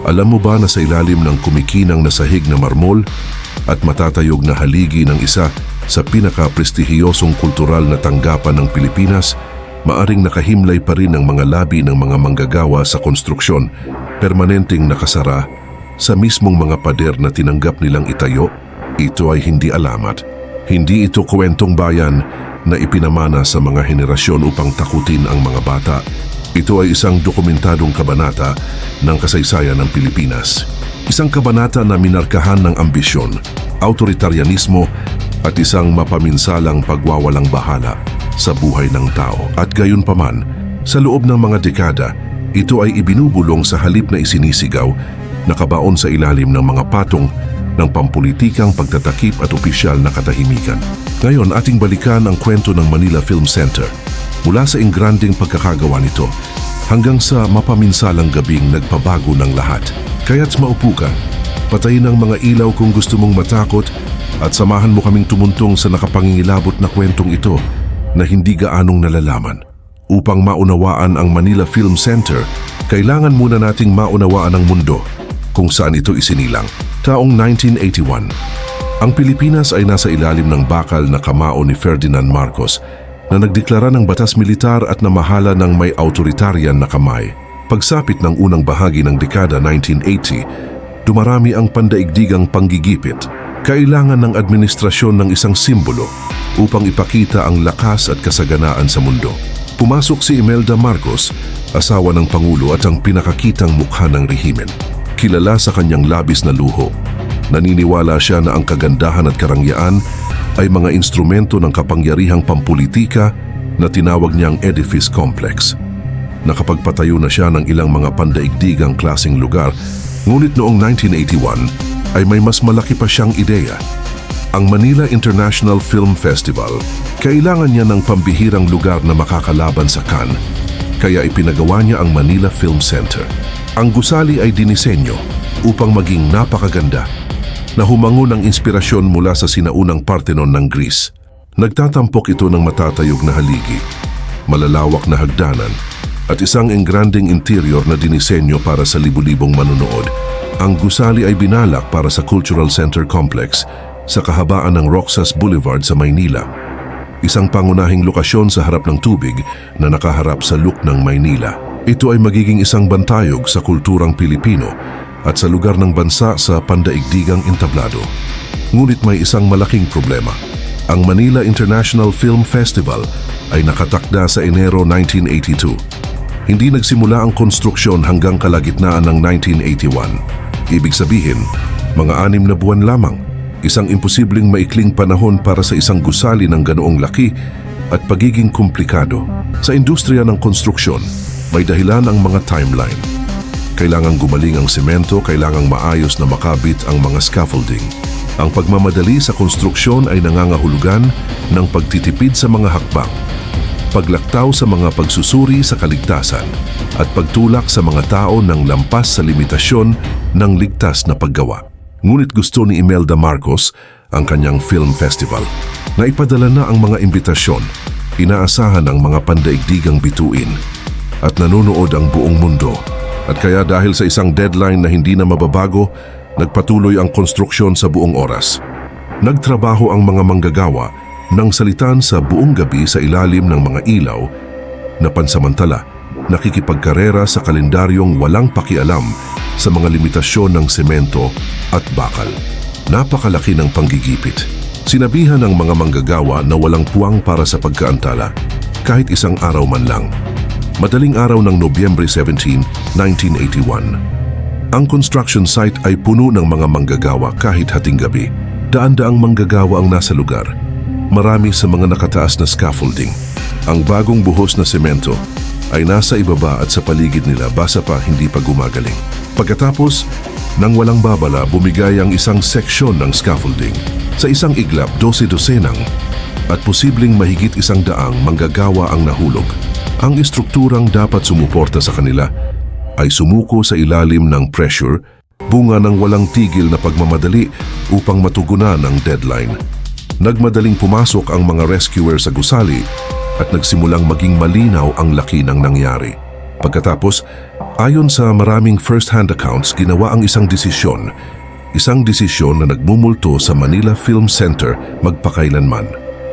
Alam mo ba na sa ilalim ng kumikinang na sahig na marmol at matatayog na haligi ng isa sa pinaka-prestihiyosong kultural na tanggapan ng Pilipinas, maaring nakahimlay pa rin ang mga labi ng mga manggagawa sa konstruksyon, permanenteng nakasara sa mismong mga pader na tinanggap nilang itayo. Ito ay hindi alamat. Hindi ito kwentong bayan na ipinamana sa mga henerasyon upang takutin ang mga bata. Ito ay isang dokumentadong kabanata ng kasaysayan ng Pilipinas. Isang kabanata na minarkahan ng ambisyon, autoritaryanismo at isang mapaminsalang pagwawalang bahala sa buhay ng tao. At gayunpaman, sa loob ng mga dekada, ito ay ibinubulong sa halip na isinisigaw, nakabaon sa ilalim ng mga patong ng pampulitikang pagtatakip at opisyal na katahimikan. Ngayon, ating balikan ang kwento ng Manila Film Center. Mula sa ingranding pagkakagawa nito hanggang sa mapaminsalang gabing nagpabago ng lahat. Kaya't maupo ka, patayin ang mga ilaw kung gusto mong matakot at samahan mo kaming tumuntong sa nakapangingilabot na kwentong ito na hindi gaanong nalalaman. Upang maunawaan ang Manila Film Center, kailangan muna nating maunawaan ang mundo kung saan ito isinilang. Taong 1981, ang Pilipinas ay nasa ilalim ng bakal na kamao ni Ferdinand Marcos na nagdeklara ng batas militar at namahala ng may autoritarian na kamay. Pagsapit ng unang bahagi ng dekada 1980, dumarami ang pandaigdigang panggigipit. Kailangan ng administrasyon ng isang simbolo upang ipakita ang lakas at kasaganaan sa mundo. Pumasok si Imelda Marcos, asawa ng Pangulo at ang pinakakitang mukha ng rehimen. Kilala sa kanyang labis na luho. Naniniwala siya na ang kagandahan at karangyaan ay mga instrumento ng kapangyarihang pampulitika na tinawag niyang edifice complex. Nakapagpatayo na siya ng ilang mga pandaigdigang klaseng lugar, ngunit noong 1981 ay may mas malaki pa siyang ideya. Ang Manila International Film Festival, kailangan niya ng pambihirang lugar na makakalaban sa Cannes, kaya ipinagawa niya ang Manila Film Center. Ang gusali ay dinisenyo upang maging napakaganda, na humango ng inspirasyon mula sa sinaunang Parthenon ng Greece. Nagtatampok ito ng matatayog na haligi, malalawak na hagdanan, at isang engranding interior na dinisenyo para sa libu-libong manunood. Ang gusali ay binalak para sa Cultural Center Complex sa kahabaan ng Roxas Boulevard sa Maynila. Isang pangunahing lokasyon sa harap ng tubig na nakaharap sa Look ng Maynila. Ito ay magiging isang bantayog sa kulturang Pilipino at sa lugar ng bansa sa pandaigdigang entablado. Ngunit may isang malaking problema. Ang Manila International Film Festival ay nakatakda sa Enero 1982. Hindi nagsimula ang konstruksyon hanggang kalagitnaan ng 1981. Ibig sabihin, mga 6 na buwan lamang. Isang imposibleng maikling panahon para sa isang gusali ng ganoong laki at pagiging komplikado. Sa industriya ng konstruksyon, may dahilan ang mga timeline. Kailangang gumaling ang semento, kailangang maayos na makabit ang mga scaffolding. Ang pagmamadali sa konstruksyon ay nangangahulugan ng pagtitipid sa mga hakbang, paglaktaw sa mga pagsusuri sa kaligtasan, at pagtulak sa mga tao ng lampas sa limitasyon ng ligtas na paggawa. Ngunit gusto ni Imelda Marcos, ang kanyang film festival, na ipadala na ang mga imbitasyon, inaasahan ang mga pandaigdigang bituin, at nanonood ang buong mundo. At kaya dahil sa isang deadline na hindi na mababago, nagpatuloy ang konstruksyon sa buong oras. Nagtrabaho ang mga manggagawa ng salitan sa buong gabi sa ilalim ng mga ilaw na pansamantala nakikipagkarera sa kalendaryong walang pakialam sa mga limitasyon ng semento at bakal. Napakalaki ng panggigipit. Sinabihan ng mga manggagawa na walang puwang para sa pagkaantala kahit isang araw man lang. Madaling araw ng Nobyembre 17, 1981. Ang construction site ay puno ng mga manggagawa kahit hating gabi. Daan-daang manggagawa ang nasa lugar. Marami sa mga nakataas na scaffolding. Ang bagong buhos na semento ay nasa ibaba at sa paligid nila basa pa hindi pa gumagaling. Pagkatapos, nang walang babala, bumigay ang isang seksyon ng scaffolding. Sa isang iglap, 12 dosenang at posibleng mahigit 100 manggagawa ang nahulog. Ang istrukturang dapat sumuporta sa kanila ay sumuko sa ilalim ng pressure, bunga ng walang tigil na pagmamadali upang matugunan ang deadline. Nagmadaling pumasok ang mga rescuer sa gusali at nagsimulang maging malinaw ang laki ng nangyari. Pagkatapos, ayon sa maraming first-hand accounts, ginawa ang isang desisyon na nagmumulto sa Manila Film Center magpakailanman.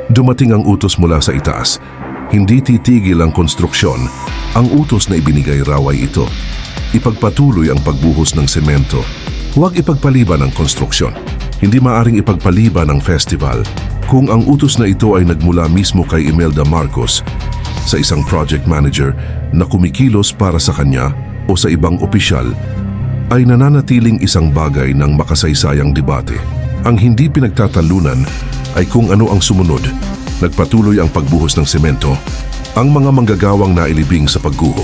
Dumating ang utos mula sa itaas. Hindi titigil ang konstruksyon. Ang utos na ibinigay raw ay ito: ipagpatuloy ang pagbuhos ng semento. Huwag ipagpaliban ang konstruksyon. Hindi maaring ipagpaliban ang festival. Kung ang utos na ito ay nagmula mismo kay Imelda Marcos, sa isang project manager na kumikilos para sa kanya o sa ibang opisyal, ay nananatiling isang bagay ng makasaysayang debate. Ang hindi pinagtatalunan ay kung ano ang sumunod. Nagpatuloy ang pagbuhos ng semento. Ang mga manggagawang nailibing sa pagguho,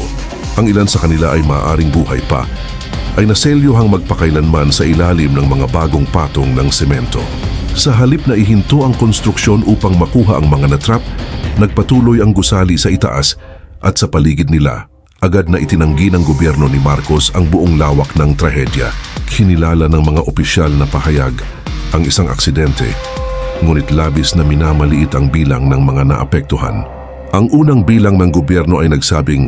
ang ilan sa kanila ay maaaring buhay pa, ay naselyuhang magpakailanman sa ilalim ng mga bagong patong ng semento. Sa halip na ihinto ang konstruksyon upang makuha ang mga natrap, nagpatuloy ang gusali sa itaas at sa paligid nila. Agad na itinanggi ng gobyerno ni Marcos ang buong lawak ng trahedya. Kinilala ng mga opisyal na pahayag ang isang aksidente, ngunit labis na minamaliit ang bilang ng mga naapektuhan. Ang unang bilang ng gobyerno ay nagsabing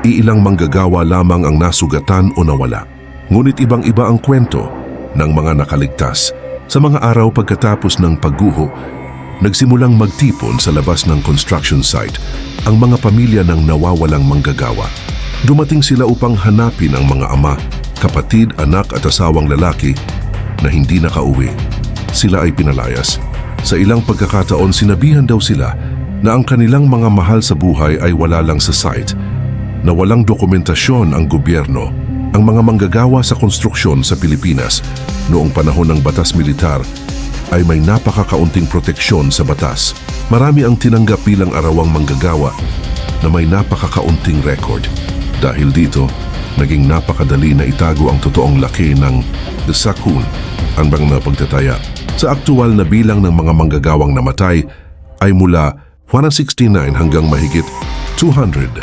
iilang manggagawa lamang ang nasugatan o nawala. Ngunit ibang-iba ang kwento ng mga nakaligtas. Sa mga araw pagkatapos ng pagguho, nagsimulang magtipon sa labas ng construction site ang mga pamilya ng nawawalang manggagawa. Dumating sila upang hanapin ang mga ama, kapatid, anak at asawang lalaki na hindi nakauwi. Sila ay pinalayas. Sa ilang pagkakataon, sinabihan daw sila na ang kanilang mga mahal sa buhay ay wala lang sa site, na walang dokumentasyon ang gobyerno. Ang mga manggagawa sa konstruksyon sa Pilipinas noong panahon ng batas militar ay may napakakaunting proteksyon sa batas. Marami ang tinanggap bilang arawang manggagawa na may napakakaunting record. Dahil dito, naging napakadali na itago ang totoong laki ng sakun, ang mga pagtataya. Sa aktual na bilang ng mga manggagawang namatay ay mula 169 hanggang mahigit 200.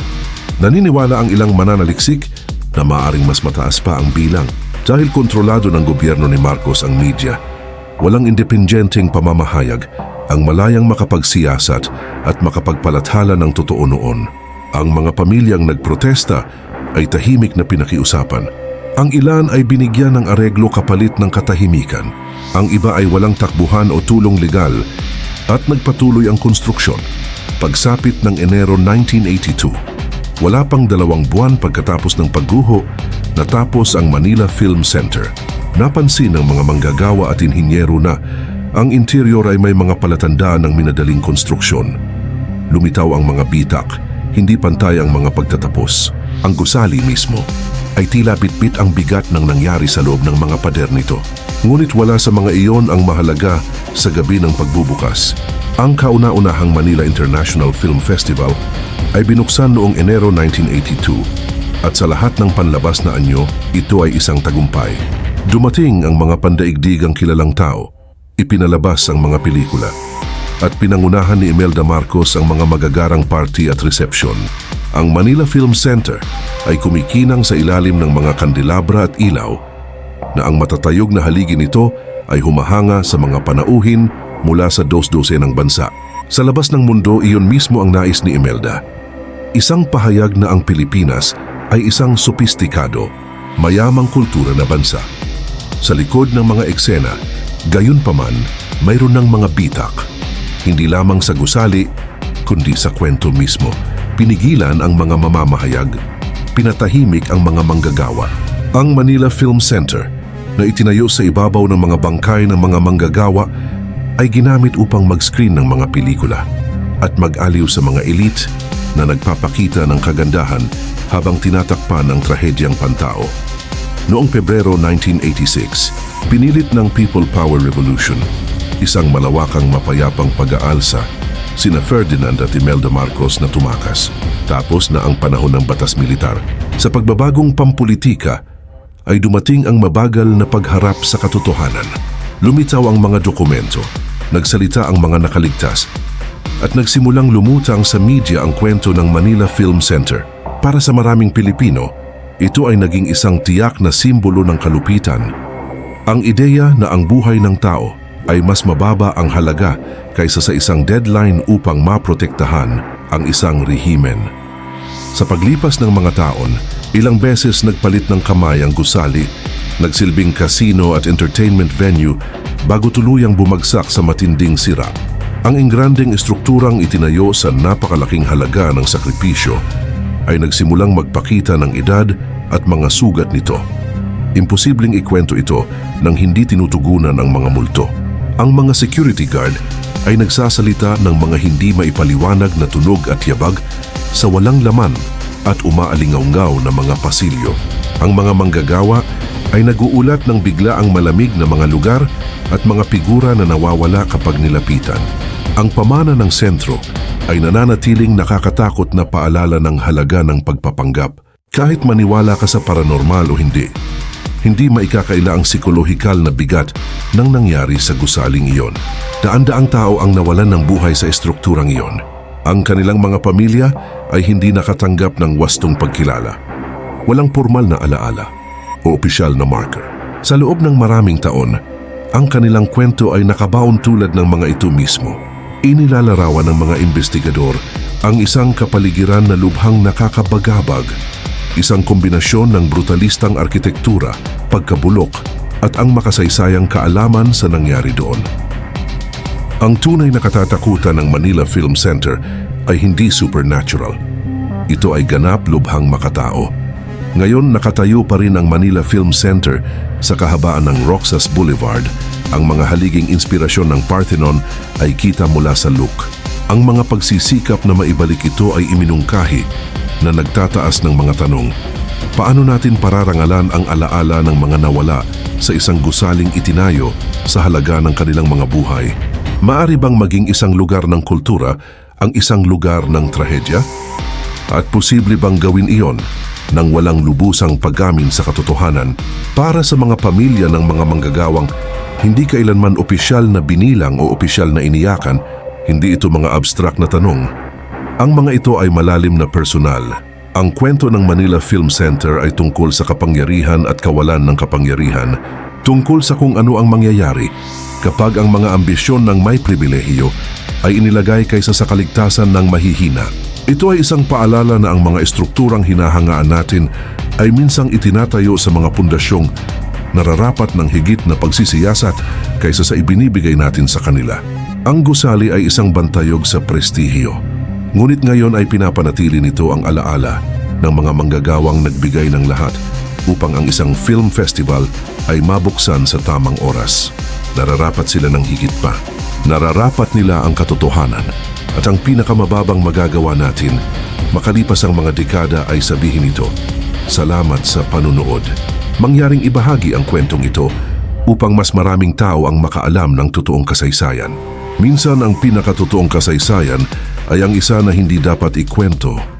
Naniniwala ang ilang mananaliksik na maaaring mas mataas pa ang bilang dahil kontrolado ng gobyerno ni Marcos ang media. Walang independenteng pamamahayag ang malayang makapagsiyasat at makapagpalathala ng totoo noon. Ang mga pamilyang nagprotesta ay tahimik na pinakiusapan. Ang ilan ay binigyan ng areglo kapalit ng katahimikan. Ang iba ay walang takbuhan o tulong legal at nagpatuloy ang konstruksyon. Pagsapit ng Enero 1982, wala pang 2 buwan pagkatapos ng pagguho, natapos ang Manila Film Center. Napansin ng mga manggagawa at inhinyero na ang interior ay may mga palatandaan ng minadaling konstruksyon. Lumitaw ang mga bitak, hindi pantay ang mga pagtatapos. Ang gusali mismo ay tila bitbit ang bigat ng nangyari sa loob ng mga pader nito. Ngunit wala sa mga iyon ang mahalaga sa gabi ng pagbubukas. Ang kauna-unahang Manila International Film Festival ay binuksan noong Enero 1982 at sa lahat ng panlabas na anyo, ito ay isang tagumpay. Dumating ang mga pandaigdigang kilalang tao, ipinalabas ang mga pelikula, at pinangunahan ni Imelda Marcos ang mga magagarang party at reception. Ang Manila Film Center ay kumikinang sa ilalim ng mga kandelabra at ilaw na ang matatayog na haligi nito ay humahanga sa mga panauhin mula sa 12 ng bansa. Sa labas ng mundo, iyon mismo ang nais ni Imelda. Isang pahayag na ang Pilipinas ay isang sopistikado, mayamang kultura na bansa. Sa likod ng mga eksena, gayunpaman, mayroon ng mga bitak. Hindi lamang sa gusali, kundi sa kwento mismo. Pinigilan ang mga mamamahayag, pinatahimik ang mga manggagawa. Ang Manila Film Center, na itinayo sa ibabaw ng mga bangkay ng mga manggagawa, ay ginamit upang mag-screen ng mga pelikula at mag-aliw sa mga elite na nagpapakita ng kagandahan habang tinatakpan ang trahedyang pantao. Noong Pebrero 1986, pinilit ng People Power Revolution, isang malawakang mapayapang pag-aalsa, sina Ferdinand at Imelda Marcos na tumakas. Tapos na ang panahon ng batas militar. Sa pagbabagong pampulitika, ay dumating ang mabagal na pagharap sa katotohanan. Lumitaw ang mga dokumento, nagsalita ang mga nakaligtas, at nagsimulang lumutang sa media ang kwento ng Manila Film Center. Para sa maraming Pilipino, ito ay naging isang tiyak na simbolo ng kalupitan. Ang ideya na ang buhay ng tao ay mas mababa ang halaga kaysa sa isang deadline upang maprotektahan ang isang rehimen. Sa paglipas ng mga taon, ilang beses nagpalit ng kamay ang gusali, nagsilbing casino at entertainment venue bago tuluyang bumagsak sa matinding sira. Ang ingranding estrukturang itinayo sa napakalaking halaga ng sakripisyo ay nagsimulang magpakita ng edad at mga sugat nito. Imposibleng ikwento ito nang hindi tinutugunan ang mga multo. Ang mga security guard ay nagsasalita ng mga hindi maipaliwanag na tunog at yabag sa walang laman at umaalingaw-ngaw na mga pasilyo. Ang mga manggagawa ay naguulat ng bigla ang malamig na mga lugar at mga figura na nawawala kapag nilapitan. Ang pamana ng sentro ay nananatiling nakakatakot na paalala ng halaga ng pagpapanggap. Kahit maniwala ka sa paranormal o hindi maikakaila ang psikolohikal na bigat ng nangyari sa gusaling iyon. Daan-daang tao ang nawalan ng buhay sa estrukturang iyon. Ang kanilang mga pamilya ay hindi nakatanggap ng wastong pagkilala. Walang formal na alaala o opisyal na marker. Sa loob ng maraming taon, ang kanilang kwento ay nakabaon tulad ng mga ito mismo. Inilalarawan ng mga investigador ang isang kapaligiran na lubhang nakakabagabag, isang kombinasyon ng brutalistang arkitektura, pagkabulok at ang makasaysayang kaalaman sa nangyari doon. Ang tunay na katatakutan ng Manila Film Center ay hindi supernatural. Ito ay ganap lubhang makatao. Ngayon nakatayo pa rin ang Manila Film Center sa kahabaan ng Roxas Boulevard. Ang mga haliging inspirasyon ng Parthenon ay kita mula sa look. Ang mga pagsisikap na maibalik ito ay iminungkahi na nagtataas ng mga tanong. Paano natin pararangalan ang alaala ng mga nawala sa isang gusaling itinayo sa halaga ng kanilang mga buhay? Maari bang maging isang lugar ng kultura ang isang lugar ng trahedya? At posible bang gawin iyon nang walang lubusang paggamin sa katotohanan para sa mga pamilya ng mga manggagawang hindi kailanman opisyal na binilang o opisyal na iniyakan? Hindi ito mga abstract na tanong. Ang mga ito ay malalim na personal. Ang kwento ng Manila Film Center ay tungkol sa kapangyarihan at kawalan ng kapangyarihan, tungkol sa kung ano ang mangyayari kapag ang mga ambisyon ng may pribilehiyo ay inilagay kaysa sa kaligtasan ng mahihina. Ito ay isang paalala na ang mga estrukturang hinahangaan natin ay minsang itinatayo sa mga pundasyong nararapat ng higit na pagsisiyasat kaysa sa ibinibigay natin sa kanila. Ang gusali ay isang bantayog sa prestihiyo. Ngunit ngayon ay pinapanatili nito ang alaala ng mga manggagawang nagbigay ng lahat upang ang isang film festival ay mabuksan sa tamang oras. Nararapat sila ng higit pa. Nararapat nila ang katotohanan. At ang pinakamababang magagawa natin, makalipas ang mga dekada ay sabihin ito, salamat sa panunood. Mangyaring ibahagi ang kwentong ito upang mas maraming tao ang makaalam ng totoong kasaysayan. Minsan ang pinakatotoong kasaysayan ay ang isa na hindi dapat ikwento